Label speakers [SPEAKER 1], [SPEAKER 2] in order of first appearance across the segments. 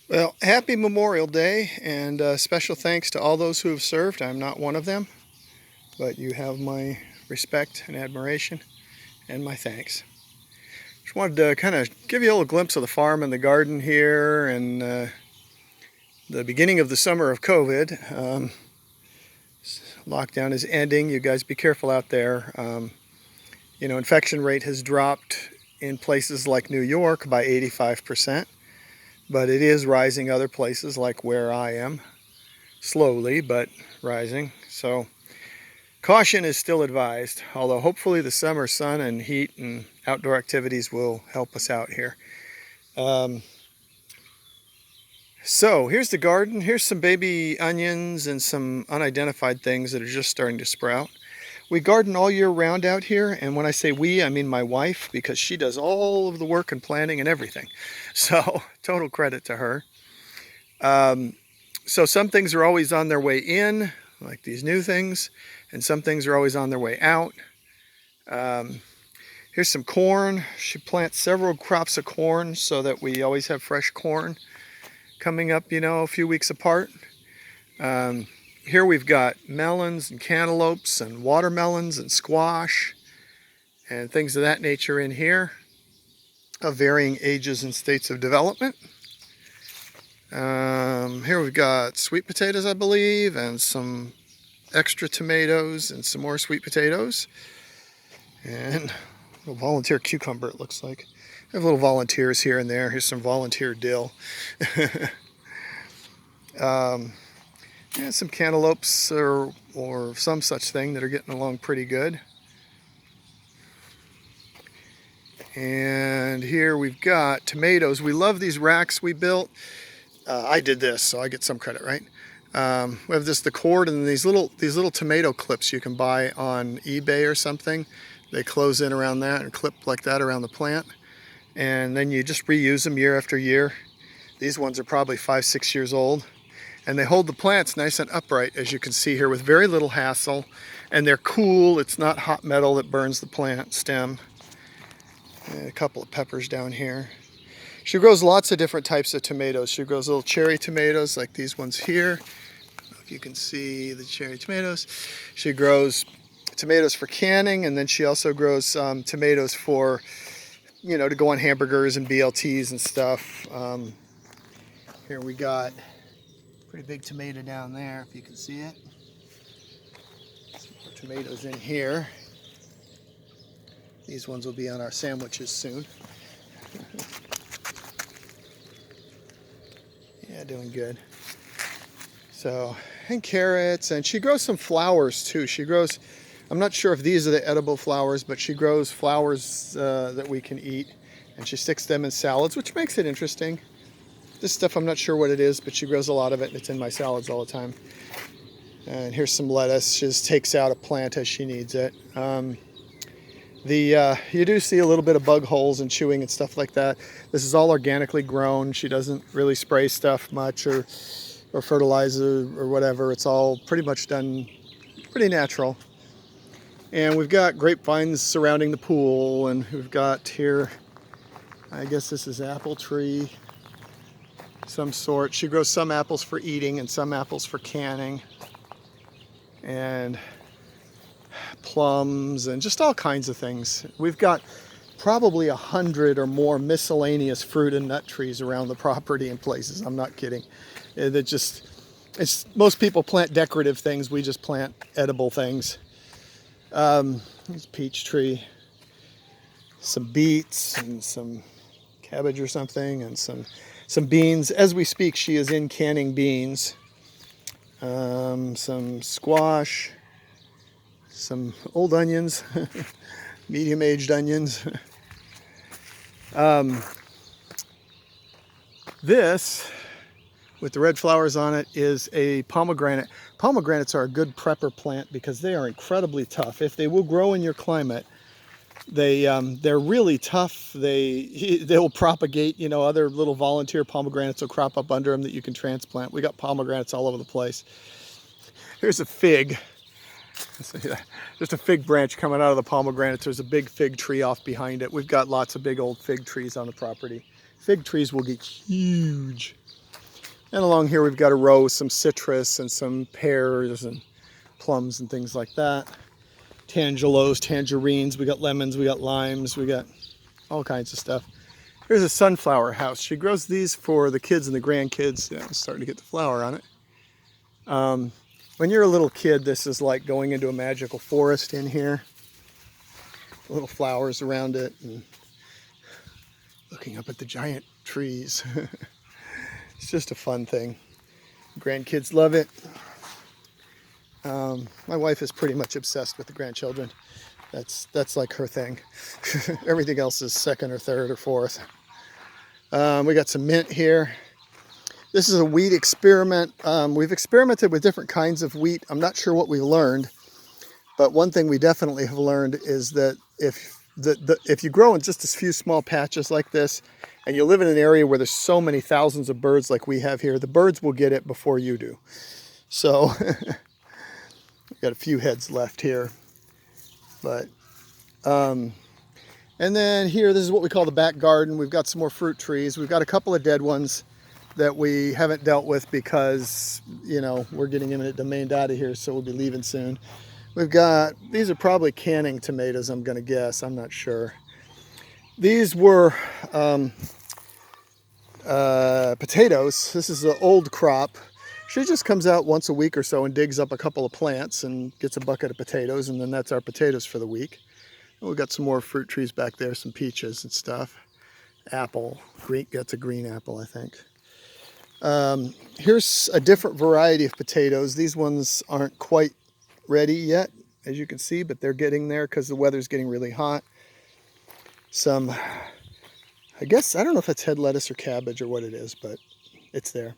[SPEAKER 1] Well, happy Memorial Day, and special thanks to all those who have served. I'm not one of them, but you have my respect and admiration and my thanks. Just wanted to kind of give you a little glimpse of the farm and the garden here and the beginning of the summer of COVID. Lockdown is ending. You guys be careful out there. Infection rate has dropped in places like New York by 85%. But it is rising other places like where I am, slowly but rising. So caution is still advised, although hopefully the summer sun and heat and outdoor activities will help us out here. So here's the garden. Here's some baby onions and some unidentified things that are just starting to sprout. We garden all year round out here, and when I say we, I mean my wife, because she does all of the work and planning and everything. So total credit to her. So some things are always on their way in, like these new things, and some things are always on their way out. Here's some corn. She plants several crops of corn so that we always have fresh corn coming up, a few weeks apart. Here we've got melons and cantaloupes and watermelons and squash and things of that nature in here of varying ages and states of development. Here we've got sweet potatoes, I believe, and some extra tomatoes and some more sweet potatoes. And a volunteer cucumber, it looks like. I have little volunteers here and there. Here's some volunteer dill. And some cantaloupes or some such thing that are getting along pretty good. And here we've got tomatoes. We love these racks we built. I did this, so I get some credit, right? We have the cord and these little tomato clips you can buy on eBay or something. They close in around that and clip like that around the plant. And then you just reuse them year after year. These ones are probably 5-6 years old. And they hold the plants nice and upright, as you can see here, with very little hassle. And they're cool. It's not hot metal that burns the plant stem. And a couple of peppers down here. She grows lots of different types of tomatoes. She grows little cherry tomatoes like these ones here. I don't know if you can see the cherry tomatoes. She grows tomatoes for canning, and then she also grows tomatoes for, to go on hamburgers and BLTs and stuff. Here we got pretty big tomato down there, if you can see it. Some more tomatoes in here. These ones will be on our sandwiches soon. Yeah, doing good. So, and carrots, and she grows some flowers too. She grows, I'm not sure if these are the edible flowers, but she grows flowers that we can eat, and she sticks them in salads, which makes it interesting. This stuff, I'm not sure what it is, but she grows a lot of it, and it's in my salads all the time. And here's some lettuce. She just takes out a plant as she needs it. You do see a little bit of bug holes and chewing and stuff like that. This is all organically grown. She doesn't really spray stuff much or fertilizer or whatever. It's all pretty much done pretty natural. And we've got grapevines surrounding the pool, and we've got here, I guess this is apple tree. Some sort. She grows some apples for eating and some apples for canning, and plums and just all kinds of things. We've got probably 100 or more miscellaneous fruit and nut trees around the property in places. I'm not kidding. Most people plant decorative things. We just plant edible things. There's a peach tree, some beets and some cabbage or something, and some beans. As we speak, she is in canning beans. Some squash, some old onions, medium-aged onions. This, with the red flowers on it, is a pomegranate. Pomegranates are a good prepper plant because they are incredibly tough. If they will grow in your climate, they're really tough. They'll propagate. Other little volunteer pomegranates will crop up under them that you can transplant. We got pomegranates all over the place. Here's a fig. Just a fig branch coming out of the pomegranates. There's a big fig tree off behind it. We've got lots of big old fig trees on the property. Fig trees will get huge. And along here we've got a row with some citrus and some pears and plums and things like that. Tangelos, tangerines, we got lemons, we got limes, we got all kinds of stuff. Here's a sunflower house. She grows these for the kids and the grandkids. Yeah, it's starting to get the flower on it. When you're a little kid, this is like going into a magical forest in here. Little flowers around it and looking up at the giant trees. It's just a fun thing. Grandkids love it. My wife is pretty much obsessed with the grandchildren. That's like her thing. Everything else is second or third or fourth. We got some mint here. This is a wheat experiment. We've experimented with different kinds of wheat. I'm not sure what we learned, but one thing we definitely have learned is that if you grow in just a few small patches like this, and you live in an area where there's so many thousands of birds like we have here, the birds will get it before you do. So we've got a few heads left here. But and then here, this is what we call the back garden. We've got some more fruit trees. We've got a couple of dead ones that we haven't dealt with because, you know, we're getting eminent domain out of here, so we'll be leaving soon. We've got, these are probably canning tomatoes, I'm going to guess. I'm not sure. These were potatoes. This is an old crop. She just comes out once a week or so and digs up a couple of plants and gets a bucket of potatoes, and then that's our potatoes for the week. And we've got some more fruit trees back there, some peaches and stuff. Apple, green, that's a green apple, I think. Here's a different variety of potatoes. These ones aren't quite ready yet, as you can see, but they're getting there because the weather's getting really hot. Some, I guess, I don't know if it's head lettuce or cabbage or what it is, but it's there.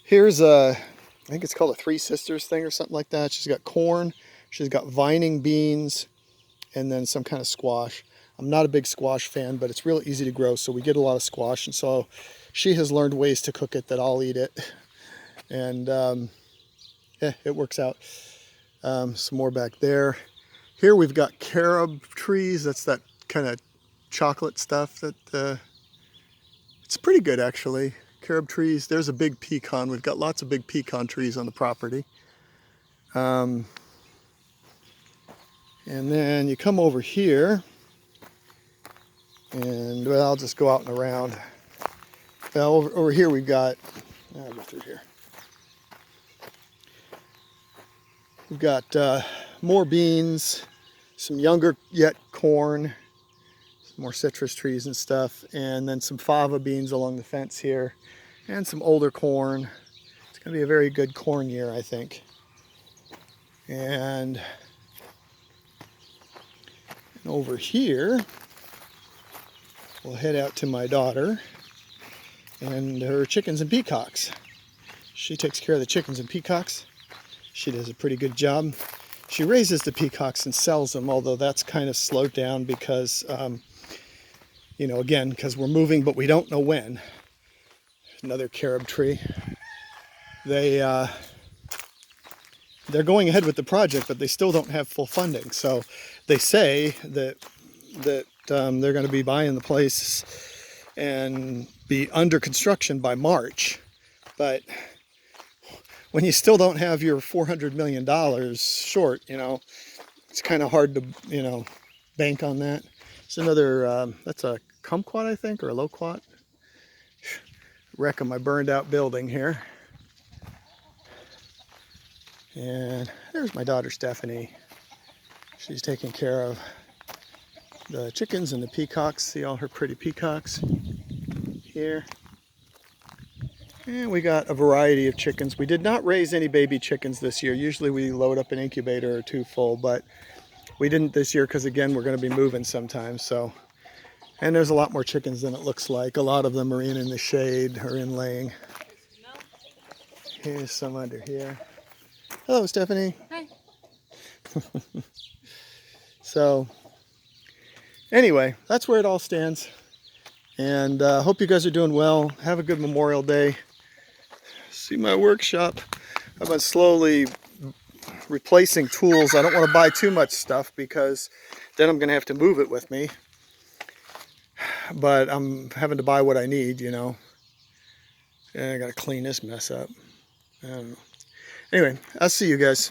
[SPEAKER 1] Here's a, I think it's called a Three Sisters thing or something like that. She's got corn, she's got vining beans, and then some kind of squash. I'm not a big squash fan, but it's real easy to grow, so we get a lot of squash, and so she has learned ways to cook it that I'll eat it. And yeah, it works out. Some more back there. Here we've got carob trees. That's that kind of chocolate stuff that it's pretty good, actually. Carob trees. There's a big pecan. We've got lots of big pecan trees on the property. And then you come over here, and well, I'll just go out and around. Well, over here we've got, I'll go through here. We've got more beans, some younger yet corn, some more citrus trees and stuff, and then some fava beans along the fence here, and some older corn. It's going to be a very good corn year, I think. And over here, we'll head out to my daughter and her chickens and peacocks. She takes care of the chickens and peacocks. She does a pretty good job. She raises the peacocks and sells them, although that's kind of slowed down because, you know, again, because we're moving, but we don't know when. Another carob tree. They're going ahead with the project, but they still don't have full funding. So they say that they're going to be buying the place and be under construction by March. But when you still don't have your $400 million short, you know, it's kind of hard to, you know, bank on that. It's another, that's a kumquat, I think, or a loquat. Wreck of my burned out building here. And there's my daughter Stephanie. She's taking care of the chickens and the peacocks. See all her pretty peacocks here. And we got a variety of chickens. We did not raise any baby chickens this year. Usually we load up an incubator or two full, but we didn't this year because, again, we're going to be moving sometime. So, and there's a lot more chickens than it looks like. A lot of them are in the shade or in laying. Here's some under here. Hello, Stephanie.
[SPEAKER 2] Hi.
[SPEAKER 1] So, anyway, that's where it all stands. And hope you guys are doing well. Have a good Memorial Day. See my workshop. I've been slowly replacing tools. I don't want to buy too much stuff because then I'm going to have to move it with me. But I'm having to buy what I need, you know. And I gotta clean this mess up. I don't know. Anyway, I'll see you guys.